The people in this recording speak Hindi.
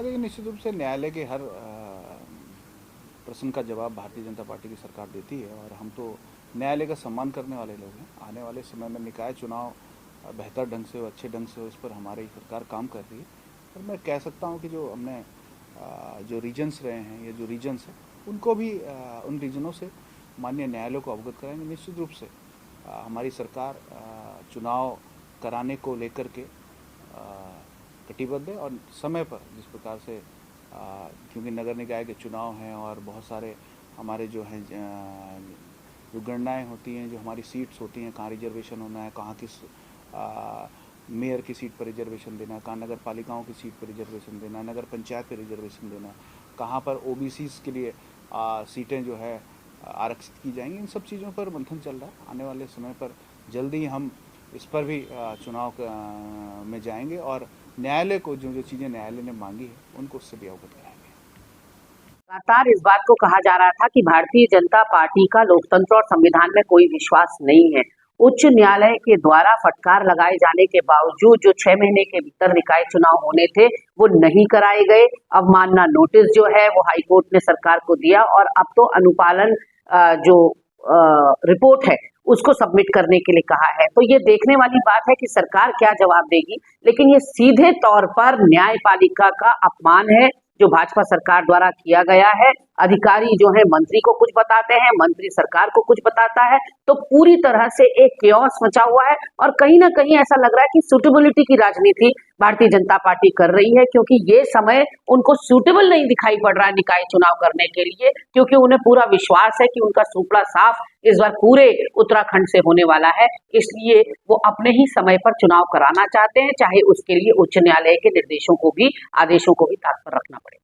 देखिए, निश्चित रूप से न्यायालय के हर प्रश्न का जवाब भारतीय जनता पार्टी की सरकार देती है और हम तो न्यायालय का सम्मान करने वाले लोग हैं। आने वाले समय में निकाय चुनाव बेहतर ढंग से हो, अच्छे ढंग से हो, इस पर हमारी सरकार काम कर रही है। और मैं कह सकता हूं कि जो हमने जो रीजन्स रहे हैं या जो रीजन्स हैं उनको भी उन रीजनों से माननीय न्यायालय को अवगत कराएंगे। निश्चित रूप से हमारी सरकार चुनाव कराने को लेकर के कटिबद्ध है और समय पर जिस प्रकार से क्योंकि नगर निकाय के चुनाव हैं और बहुत सारे हमारे जो हैं जो गणनाएँ होती हैं, जो हमारी सीट्स होती हैं, कहाँ रिजर्वेशन होना है, कहाँ किस मेयर की सीट पर रिजर्वेशन देना है, कहाँ नगर पालिकाओं की सीट पर रिजर्वेशन देना है, नगर पंचायत पर रिजर्वेशन देना है, कहाँ पर ओबीसीज के लिए सीटें जो है आरक्षित की जाएंगी। इन सब चीज़ों पर मंथन चल रहा है। आने वाले समय पर जल्दी ही हम इस पर भी चुनाव में जाएंगे और न्यायालय को जो जो चीज़ें न्यायालय ने मांगी है उनको उससे भी अवगत कराएंगे। लगातार इस बात को कहा जा रहा था कि भारतीय जनता पार्टी का लोकतंत्र और संविधान में कोई विश्वास नहीं है। उच्च न्यायालय के द्वारा फटकार लगाए जाने के बावजूद जो 6 महीने के भीतर निकाय चुनाव होने थे वो नहीं कराए गए। अवमानना नोटिस जो है वो हाईकोर्ट ने सरकार को दिया और अब तो अनुपालन जो रिपोर्ट है उसको सबमिट करने के लिए कहा है। तो ये देखने वाली बात है कि सरकार क्या जवाब देगी, लेकिन ये सीधे तौर पर न्यायपालिका का अपमान है जो भाजपा सरकार द्वारा किया गया है। अधिकारी जो है मंत्री को कुछ बताते हैं, मंत्री सरकार को कुछ बताता है, तो पूरी तरह से एक केओस मचा हुआ है और कहीं ना कहीं ऐसा लग रहा है कि सूटेबिलिटी की राजनीति भारतीय जनता पार्टी कर रही है, क्योंकि ये समय उनको सूटेबल नहीं दिखाई पड़ रहा है निकाय चुनाव करने के लिए, क्योंकि उन्हें पूरा विश्वास है कि उनका सुपड़ा साफ इस बार पूरे उत्तराखंड से होने वाला है। इसलिए वो अपने ही समय पर चुनाव कराना चाहते हैं, चाहे उसके लिए उच्च न्यायालय के निर्देशों को भी, आदेशों को भी ताक पर रखना पड़े।